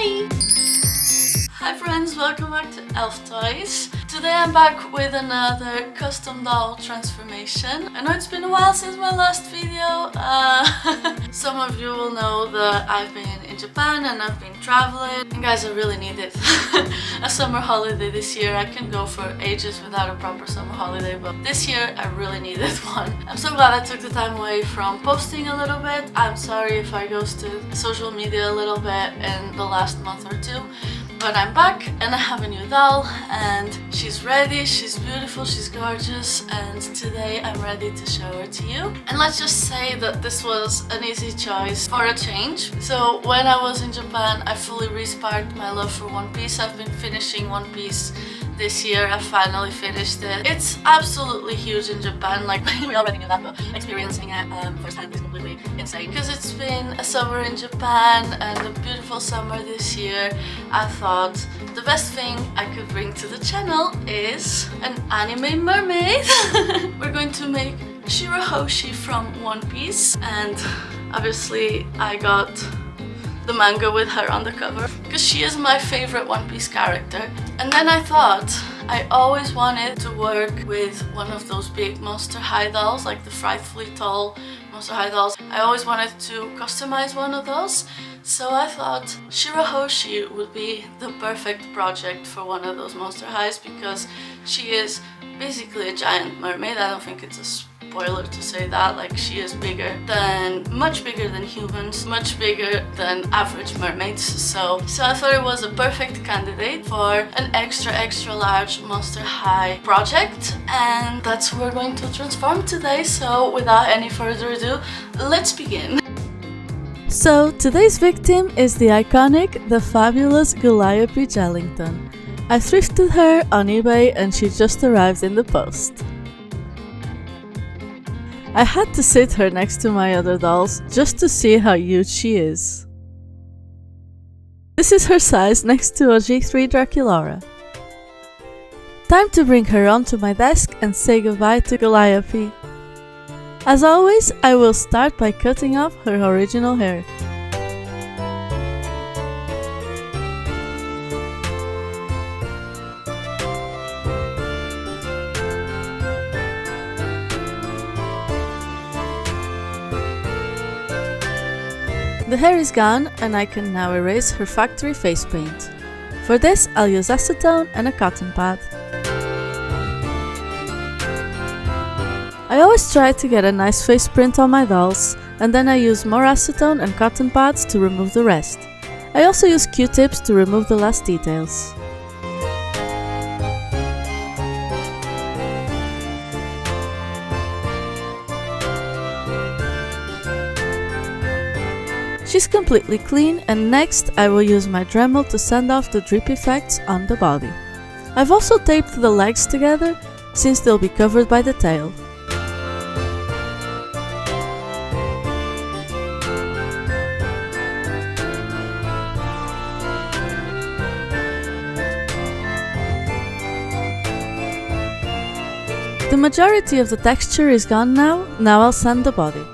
Hi! Hi friends, welcome back to Elf Toys. Today I'm back with another custom doll transformation. I know it's been a while since my last video. Some of you will know that I've been in Japan and I've been traveling. And guys, I really need it. A summer holiday this year. I can go for ages without a proper summer holiday, but this year I really needed one. I'm so glad I took the time away from posting a little bit. I'm sorry if I ghosted social media a little bit in the last month or two. But I'm back and I have a new doll and she's ready, she's beautiful, she's gorgeous, and today I'm ready to show her to you. And let's just say that this was an easy choice for a change. So when I was in Japan, I fully resparked my love for One Piece. I've been finishing One Piece this year. I finally finished it. It's absolutely huge in Japan, like we already knew that, but experiencing it firsthand is completely insane. Because it's been a summer in Japan and a beautiful summer this year, I thought the best thing I could bring to the channel is an anime mermaid. We're going to make Shirahoshi from One Piece, and obviously I got the manga with her on the cover because she is my favorite One Piece character. And then I thought I always wanted to work with one of those big Monster High dolls, like the frightfully tall Monster High dolls. I always wanted to customize one of those, so I thought Shirahoshi would be the perfect project for one of those Monster Highs because she is basically a giant mermaid. I don't think it's a spoiler to say that, like she is much bigger than humans, much bigger than average mermaids, so I thought it was a perfect candidate for an extra large Monster High project, and that's who we're going to transform today. So without any further ado, let's begin. So today's victim is the iconic, the fabulous Calliope Jellington. I thrifted her on eBay and she just arrived in the post. I had to sit her next to my other dolls just to see how huge she is. This is her size next to a G3 Draculaura. Time to bring her onto my desk and say goodbye to Calliope. As always, I will start by cutting off her original hair. The hair is gone and I can now erase her factory face paint. For this, I'll use acetone and a cotton pad. I always try to get a nice face print on my dolls, and then I use more acetone and cotton pads to remove the rest. I also use Q-tips to remove the last details. She's completely clean, and next I will use my Dremel to send off the drip effects on the body. I've also taped the legs together since they'll be covered by the tail. The majority of the texture is gone now I'll sand the body.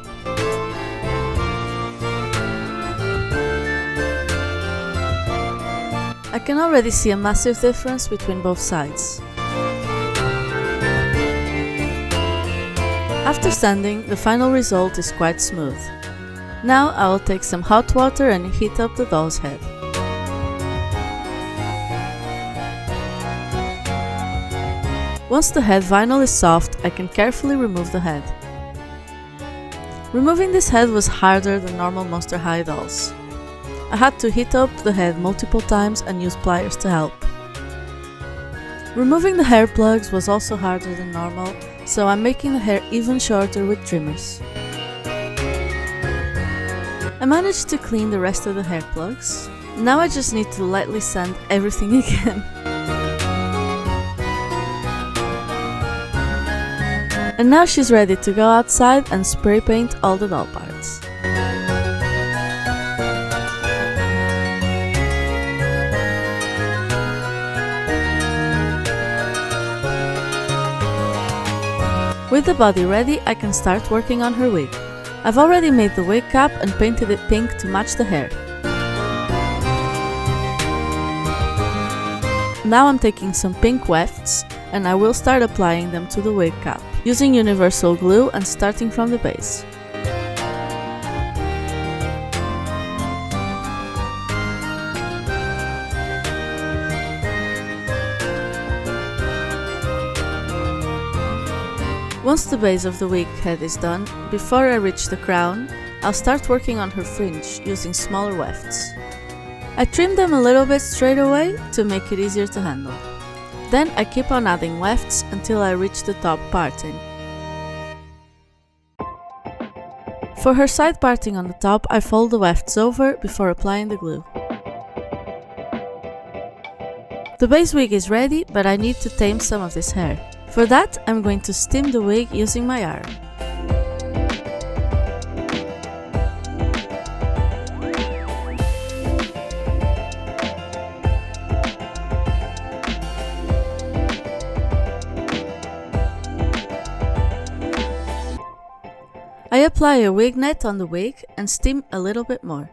I can already see a massive difference between both sides. After sanding, the final result is quite smooth. Now I will take some hot water and heat up the doll's head. Once the head vinyl is soft, I can carefully remove the head. Removing this head was harder than normal Monster High dolls. I had to heat up the head multiple times and use pliers to help. Removing the hair plugs was also harder than normal, so I'm making the hair even shorter with trimmers. I managed to clean the rest of the hair plugs. Now I just need to lightly sand everything again. And now she's ready to go outside and spray paint all the doll parts. With the body ready, I can start working on her wig. I've already made the wig cap and painted it pink to match the hair. Now I'm taking some pink wefts and I will start applying them to the wig cap, using universal glue and starting from the base. Once the base of the wig head is done, before I reach the crown, I'll start working on her fringe using smaller wefts. I trim them a little bit straight away to make it easier to handle. Then I keep on adding wefts until I reach the top parting. For her side parting on the top, I fold the wefts over before applying the glue. The base wig is ready, but I need to tame some of this hair. For that, I'm going to steam the wig using my iron. I apply a wig net on the wig and steam a little bit more,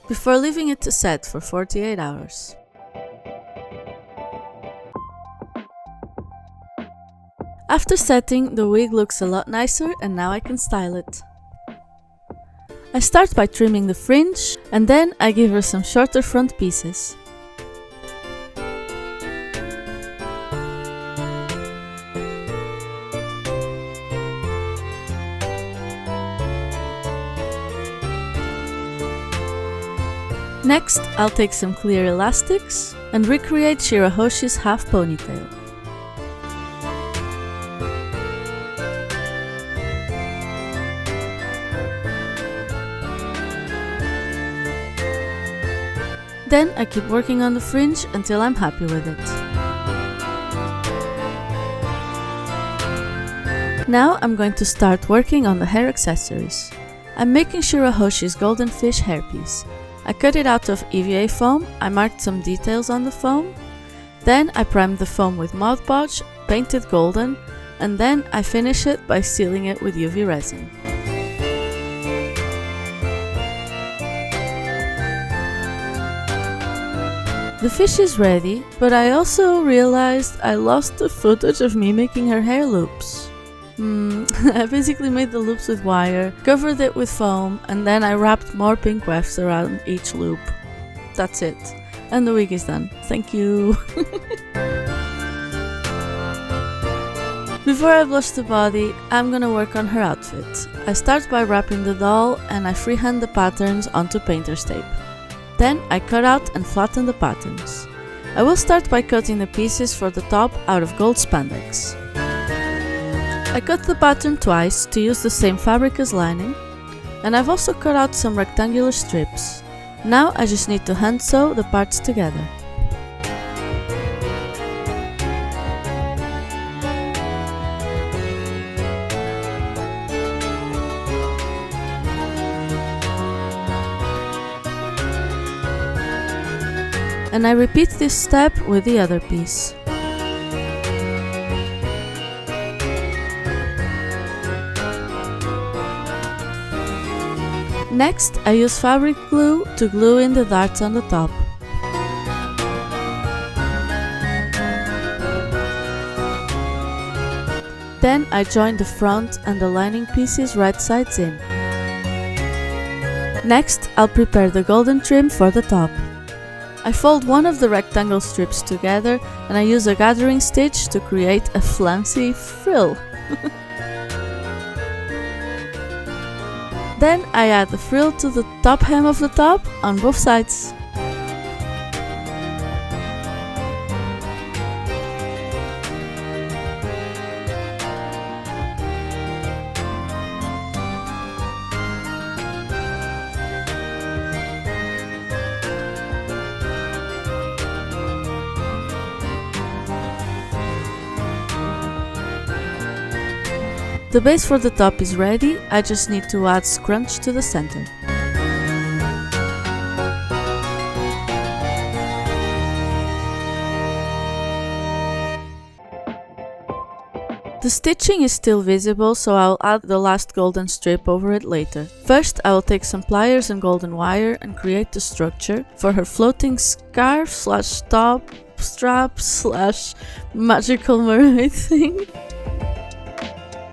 before leaving it to set for 48 hours. After setting, the wig looks a lot nicer and now I can style it. I start by trimming the fringe and then I give her some shorter front pieces. Next, I'll take some clear elastics and recreate Shirahoshi's half ponytail. Then I keep working on the fringe until I'm happy with it. Now I'm going to start working on the hair accessories. I'm making Shirahoshi's golden fish hairpiece. I cut it out of EVA foam, I marked some details on the foam, then I primed the foam with Mod Podge, painted golden, and then I finish it by sealing it with UV resin. The fish is ready, but I also realized I lost the footage of me making her hair loops. I basically made the loops with wire, covered it with foam, and then I wrapped more pink wefts around each loop. That's it. And the wig is done. Thank you! Before I blush the body, I'm gonna work on her outfit. I start by wrapping the doll and I freehand the patterns onto painter's tape. Then I cut out and flatten the patterns. I will start by cutting the pieces for the top out of gold spandex. I cut the pattern twice to use the same fabric as lining, and I've also cut out some rectangular strips. Now I just need to hand sew the parts together. And I repeat this step with the other piece. Next, I use fabric glue to glue in the darts on the top. Then I join the front and the lining pieces right sides in. Next, I'll prepare the golden trim for the top. I fold one of the rectangle strips together and I use a gathering stitch to create a flouncy frill. Then I add the frill to the top hem of the top on both sides. The base for the top is ready, I just need to add scrunch to the center. The stitching is still visible, so I'll add the last golden strip over it later. First, I will take some pliers and golden wire and create the structure for her floating scarf slash top strap slash magical mermaid thing.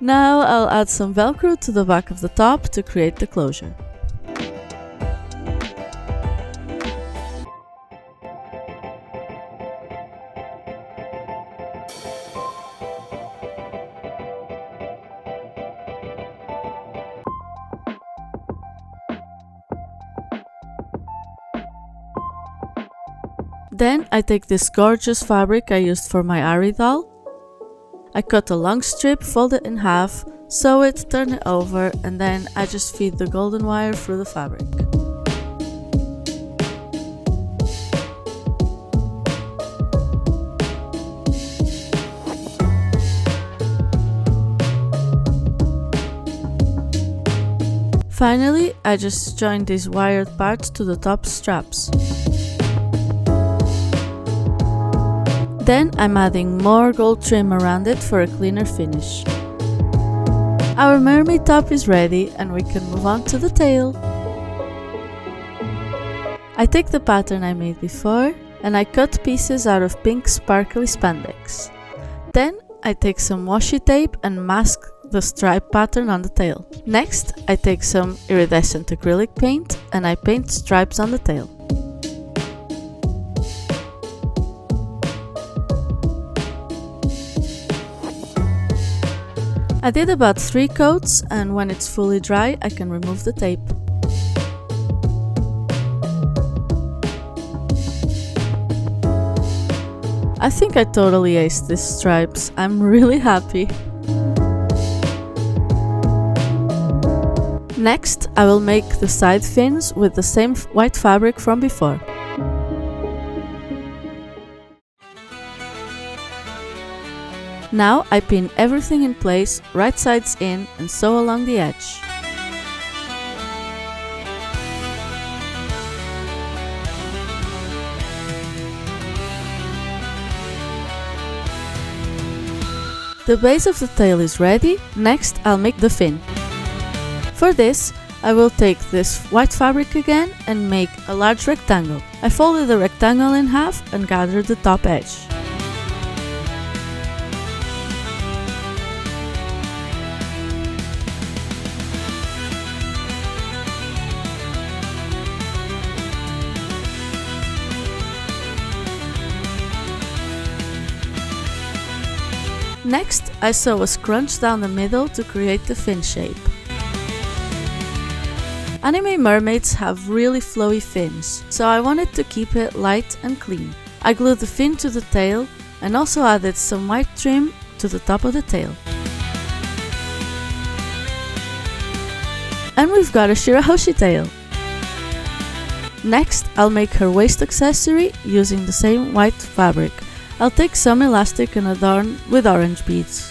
Now I'll add some velcro to the back of the top to create the closure. Then I take this gorgeous fabric I used for my Ari doll. I cut a long strip, fold it in half, sew it, turn it over, and then I just feed the golden wire through the fabric. Finally, I just join these wired parts to the top straps. Then I'm adding more gold trim around it for a cleaner finish. Our mermaid top is ready and we can move on to the tail. I take the pattern I made before and I cut pieces out of pink sparkly spandex. Then I take some washi tape and mask the stripe pattern on the tail. Next, I take some iridescent acrylic paint and I paint stripes on the tail. I did about 3 coats, and when it's fully dry I can remove the tape. I think I totally aced these stripes. I'm really happy. Next, I will make the side fins with the same white fabric from before. Now I pin everything in place, right sides in, and sew along the edge. The base of the tail is ready. Next, I'll make the fin. For this, I will take this white fabric again and make a large rectangle. I folded the rectangle in half and gathered the top edge. Next, I sew a scrunch down the middle to create the fin shape. Anime mermaids have really flowy fins, so I wanted to keep it light and clean. I glued the fin to the tail and also added some white trim to the top of the tail. And we've got a Shirahoshi tail! Next, I'll make her waist accessory using the same white fabric. I'll take some elastic and adorn with orange beads.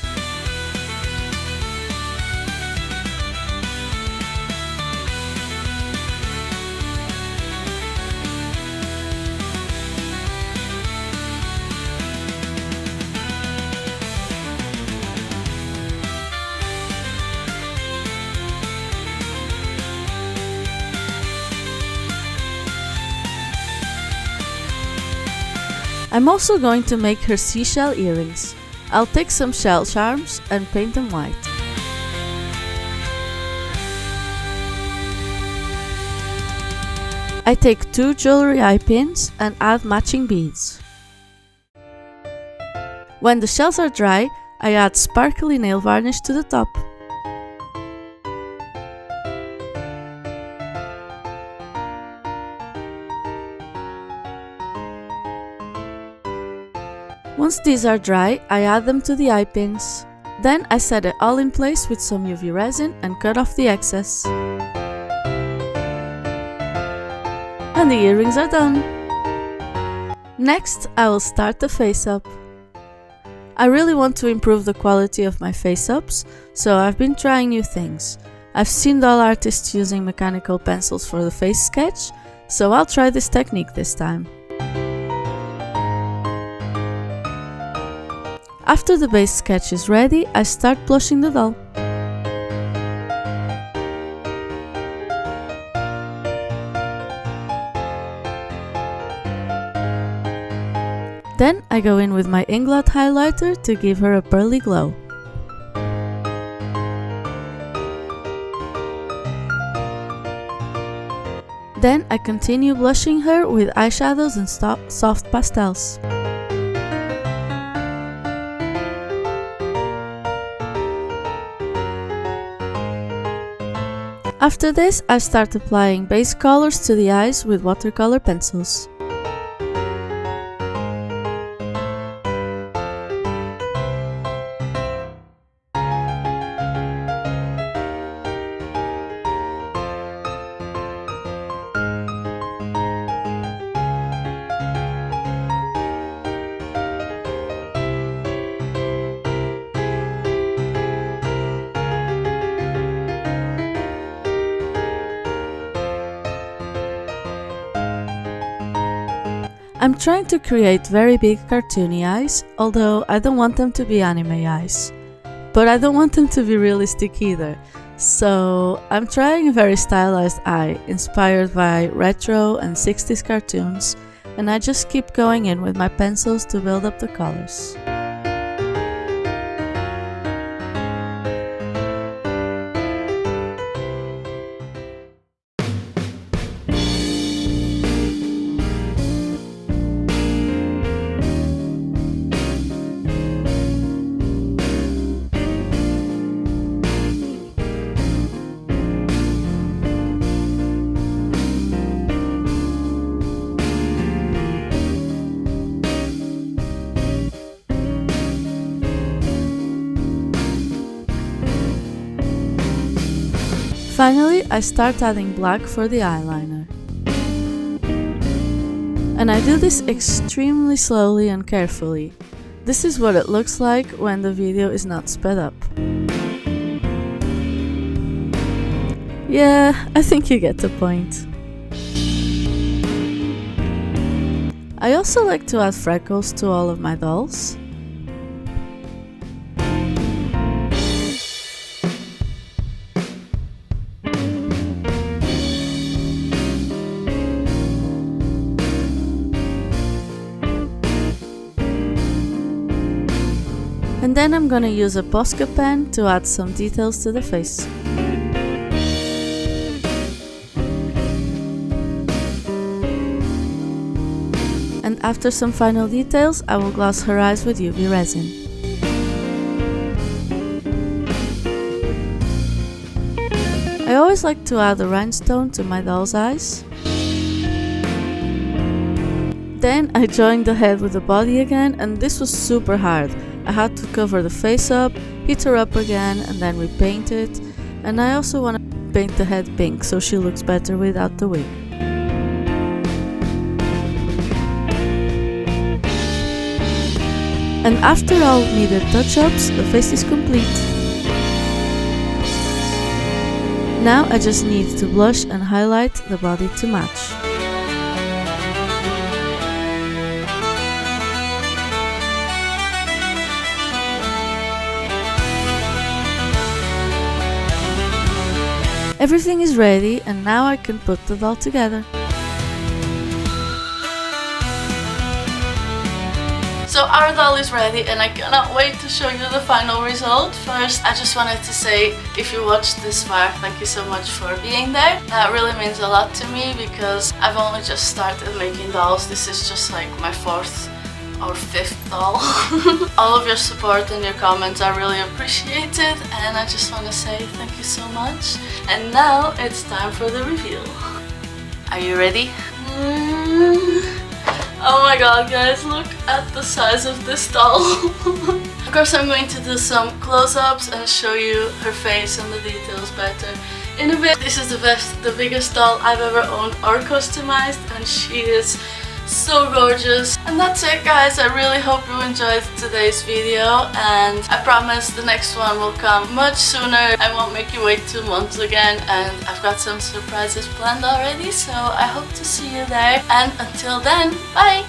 I'm also going to make her seashell earrings. I'll take some shell charms and paint them white. I take 2 jewelry eye pins and add matching beads. When the shells are dry, I add sparkly nail varnish to the top. Once these are dry, I add them to the eye pins. Then I set it all in place with some UV resin and cut off the excess. And the earrings are done! Next, I will start the face-up. I really want to improve the quality of my face-ups, so I've been trying new things. I've seen doll artists using mechanical pencils for the face sketch, so I'll try this technique this time. After the base sketch is ready, I start blushing the doll. Then I go in with my Inglot highlighter to give her a pearly glow. Then I continue blushing her with eyeshadows and soft pastels. After this, I start applying base colors to the eyes with watercolor pencils. I'm trying to create very big cartoony eyes, although I don't want them to be anime eyes. But I don't want them to be realistic either, so I'm trying a very stylized eye inspired by retro and 60s cartoons, and I just keep going in with my pencils to build up the colors. Finally, I start adding black for the eyeliner. And I do this extremely slowly and carefully. This is what it looks like when the video is not sped up. Yeah, I think you get the point. I also like to add freckles to all of my dolls. And then I'm gonna use a Posca pen to add some details to the face. And after some final details, I will gloss her eyes with UV resin. I always like to add a rhinestone to my doll's eyes. Then I joined the head with the body again, and this was super hard. I had to cover the face up, heat her up again, and then repaint it. And I also want to paint the head pink so she looks better without the wig. And after all needed touch-ups, the face is complete. Now I just need to blush and highlight the body to match. Everything is ready, and now I can put the doll together. So our doll is ready, and I cannot wait to show you the final result. First, I just wanted to say, if you watched this far, thank you so much for being there. That really means a lot to me because I've only just started making dolls. This is just like my fourth or fifth doll. All of your support and your comments are really appreciated, and I just want to say thank you so much. And now it's time for the reveal. Are you ready? Oh my god, guys, look at the size of this doll. Of course, I'm going to do some close-ups and show you her face and the details better in a bit. This is the biggest doll I've ever owned or customized, and she is so gorgeous. And that's it, guys. I really hope you enjoyed today's video, and I promise the next one will come much sooner. I won't make you wait 2 months again, and I've got some surprises planned already, so I hope to see you there. And until then, bye!